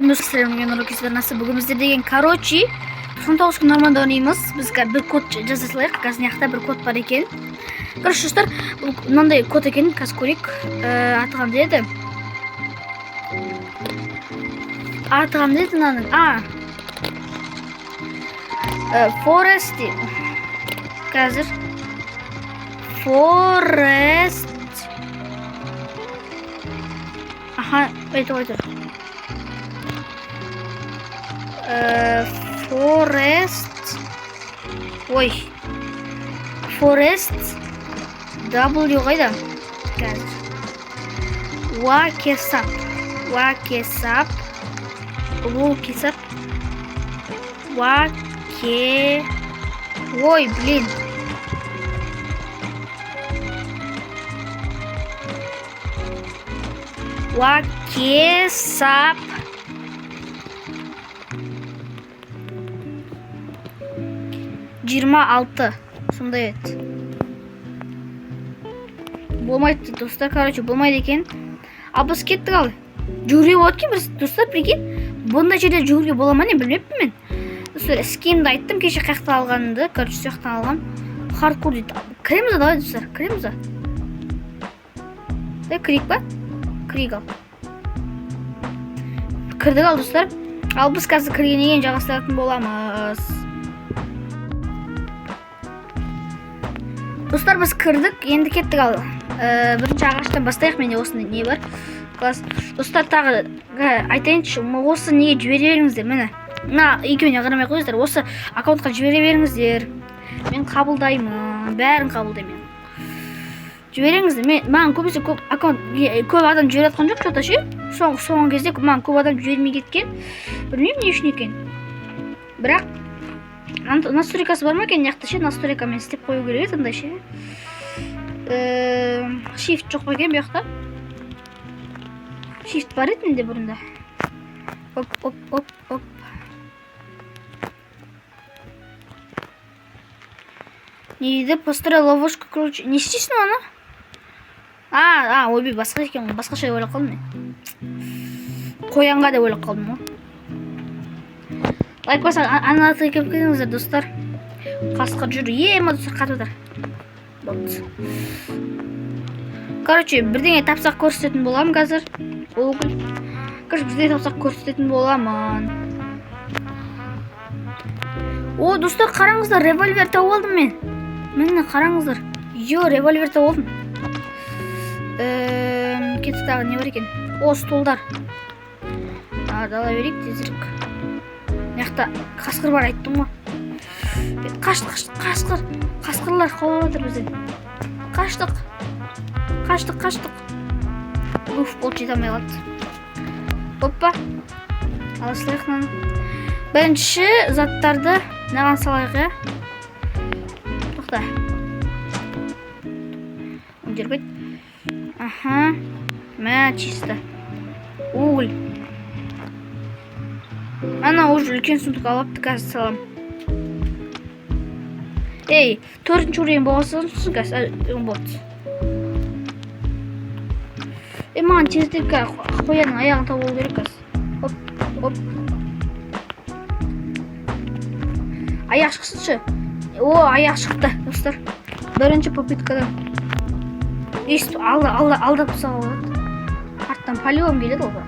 Nasıl bugün bizde деген короче 99 күн норманда ойнаймыз. Бізге бір код жаза салайық. Қазір мына бір код бар екен. Короче, достар, бұл мынандай код екен. Қазір көрейік. Аты қандай еді? Мынаның. Forest. Қазір Forest. Айтыр. Forest W қайда? Қазір Wakesap. Ой, блин. Wakesap. Жиырма алты. Сондай еді. Болмайды дейді достар. Короче, болмайды екен. Ал біз кеттік ал. Жүгіруге болады екен біз достар, прикинь. Бұндай жерде жүгіруге бола ма не білмеппін мен. Достар, скемді айттым, кеше қаяқтан алғанымды. Короче, сояқтан алғам. Хардкор дейді. Кіреміз давай достар, кіреміз. Кірейік па? Кірейік ал. Кірдік ал достар. Ал біз қазір кіргеннен кейін жалғастыратын боламыз. Достар, біз кірдік, енді кеттік ал. Бірінші ағаштан бастайық, менде осында не бар? Класс. Достар, тағы айтайыншы, осы неге жібере беріңіздер, мені. Мына екеуіне қарамай қойыңыздар, осы аккаунтқа жібере беріңіздер. Мен қабылдаймын, бәрін қабылдаймын. Жіберіңіздер, маған көбісі көп адам жібере жатқан жоқ, что-то ше. Соңғы кезде маған көп адам жібермей кеткен. Білмеймін не үшін екен. Бірақ настройкасы бар ма екен, яқты ше, настройкамен істеп қою керек еді, андай ше. Shift жоқ па екен бұл жақта? Shift бар еді менде бұрында. Оп. Не дейді? Построя ловушку, короче. Не істейсің оны? Ойбай, басқа екен, басқаша ойлап қалдым мен. Қоянға да ойлап қалдым ғой. Лайк басаң, аналатыға кеп кетіңіздер, достар. Қасқыр жүр. Достар, қатып отыр. Короче, бірдеңе тапсақ көрсететін болам қазір. Короче, бірдеңе тапсақ көрсететін боламын. Достар, қараңыздар, револьвер тауып алдым мен. Мені қараңыздар. Револьвер тауып алдым. Кетті тағы не бар екен? Столдар. Дала берейік, тезірік. Мияқта қасқыр бар, айттым ғой. Қасқырлар қуалап отыр бізден. Қаштық. Ол жете алмай қалды. Оппа. Алысылайық мынаны. Бірінші заттарды наған салайық, я? Тоқта. Он жүрбейді. Мә, чисто. Уголь. Ана уже үлкен сундук алапты, қазір салам. Төртінші уровень болғасын түсін қазір. Маған тездеп қояның аяғын тауып алу керек қазір. Оп. Аяқ шықсыншы. Аяқ шықты, достар. Бірінші попыткадан. Алдап тұсаға болады. Арттан полиом келеді олға.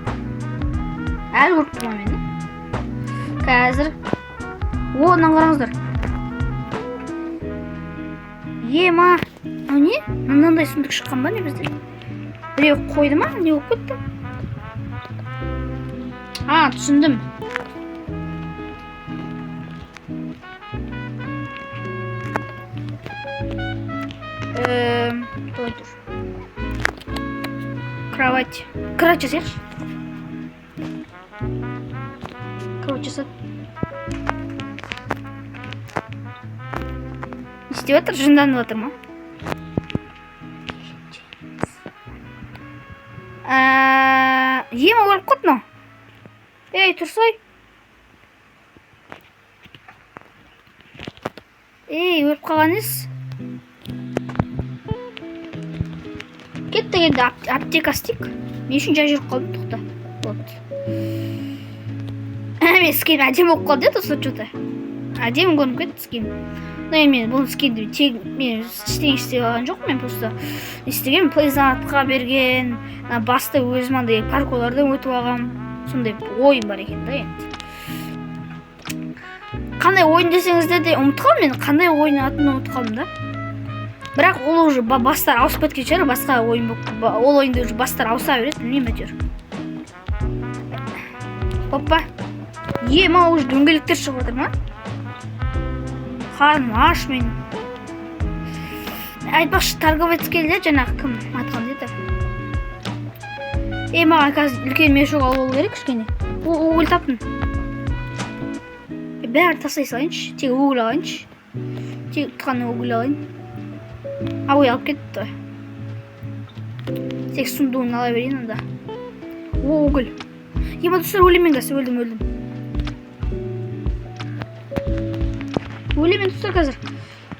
Әлі көріп тұрма мені. Қазір. Онан қараңыздар. Ема. Не? Мынандай сундук шыққан ба не біздер? Біреу қойды ма? Не болып кетті? Түсіндім. Той тұр. Кровать жасайықшы. Кровать жасады. Не істеп отыр? Жынданып отыр ма? Ема өліп қалды мынау. Тұрсай. Өліп қалған ес. Кетті енді аптека стик. Не үшін жай жүріп қалдым, тоқта. мен скин әдемі болып қалды достар, что-то әдемі көрініп кетті скин. Мен бұл скинді мен ештеңе істеп алған жоқ, мен просто істеген плейзатқа берген, басты өзім андай паркурлардан өтіп алғам, сондай ойым бар екен да енді. Қандай ойын десеңіздер де ұмытып қалдым, мен қандай ойын атын ұмытып қалдым да. Бірақ ол уже бастар ауысып кеткен шығар, басқа ойын болып, ол ойында уже бастар ауыса береді, білмеймін әйтеуір. Опа. Ма уже дөңгелектер шығып отыр ма? Қарным аш мен. Айтпақшы торговецкейлер жаңағы кім атқан деді. Маған қазір үлкен мешок алу керек кішкене. Угол таптым. Бәрін тастай салайыншы, тек угол алайыншы. Тек тұтқаны угол алайын. Ой, алып кетті. Тек сундуын ала берейін онда. Угол. Достар, өлемен қазір, өлдім. Өлемен достар қазір.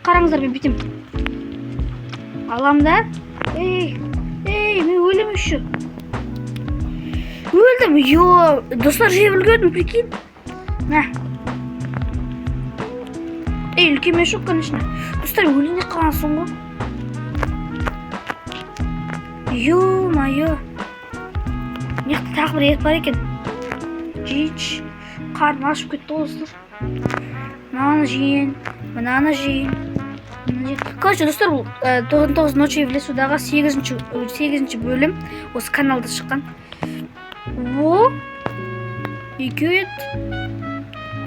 Қараңыздар, мен бүйтем. Алам да. Мен өлем үші. Өлдім. Достар, жеп үлгердім, прикинь. Үлкен мешок, конечно. Достар, өліне қалансың ғой. Ё-моё. Неқті тағы бір ет бар екен. Жейінші. Қарым ашып кетті достар. Мынаны жейін. Короче, достар, 99 ночи в лесудағы 8-ші бөлім осы каналда шыққан. Екеу ет.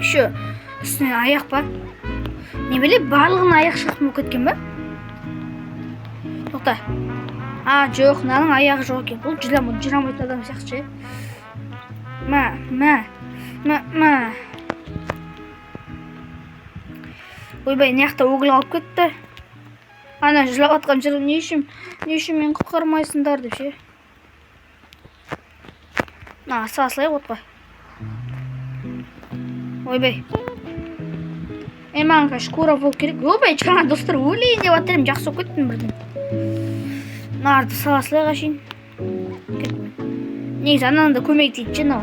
Еще үстіне аяқ бар. Не біле, барлығын аяқ шығып кеткен ба? Тоқта. Жоқ, мынаның аяғы жоқ екен. Бұл жүрамайды адам сияқты. Ойбай, неяқта угол алып кетті. Ана жылап атқан жыры не үшін мен құтқармайсыңдар деп ше. Салайық отпай. Ойбай. Маған шкура бол керек. Ойбай, жаңа достар, өлейін деп аттарым, жақсы болып кеттім бірден. Нарды саласылайға шейін. Негізі ананда көмек дейді жинау.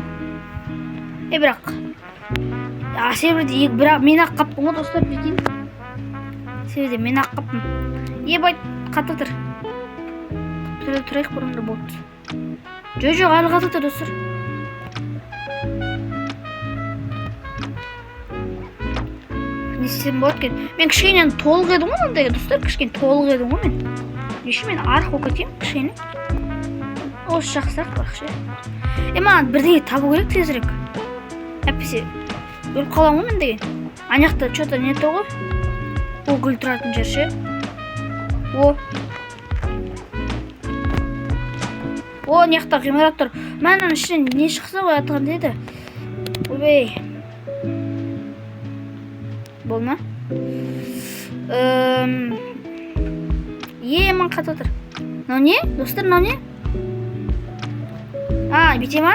Бірақ себірде мен ақ қаппын ғой достар, бекейін. Себірде мен ақ қаппын. Бай, қатты тұр. Тұрайық бұрынды болды. Жоқ, әлі қатты тұр достар. Не істесем болады екен? Мен кішкенен толық едім ғой мындай достар, кішкене толық едім ғой мен. Неше мен арық болып кетейін кішкене. Осы жақсырақ бақшы. Маған бірдеңе табу керек тезірек. Әппесе өліп қалам ғой мен деген. Анаяқта что-то не тұр ғой. Ол гүл тұратын жер ше. Анаяқта ғимарат тұр. Мәнің ішінен не шықса ғой атқан деді. Ойбай. Болма. Маған қатып отыр. Мынау не? Достар, мынау не? Бүйте ма?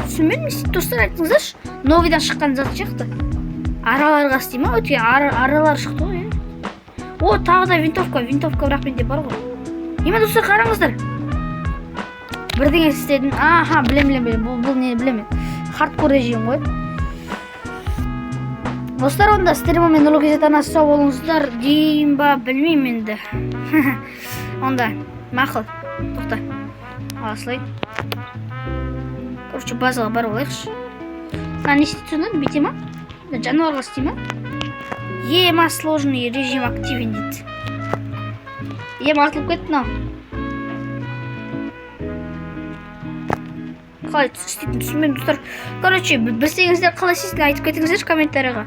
Түсінбедім, достар, айтыңыздаршы. Новидан шыққан зат шықты. Араларға істей ма? Өткен аралар шықты ғой. Тағы да винтовка бірақ менде бар ғой. Достар, қараңыздар. Бірдеңе істедім. Білем. Бұл не білем. Хардкор режим ғой. Достар, онда сіздермен Нұрлы Кезет арнасы сау болыңыздар дейін ба, білмеймін енді. Онда мақұл. Тоқта. Аласылай. Короче, базаға бар олайықшы. Не істейді сонда? Бүйте ма? Жануарға істей ма? Сложный режим активен дейді. Артылып кетті мынау. Қалай істейтін түсінбеймін достар. Короче, білсеңіздер қалай істейтін айтып кетіңіздерші комментарияға.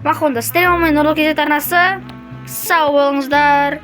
Мақұл, онда сіздермен Нұрлы Кезет арнасы сау болыңыздар.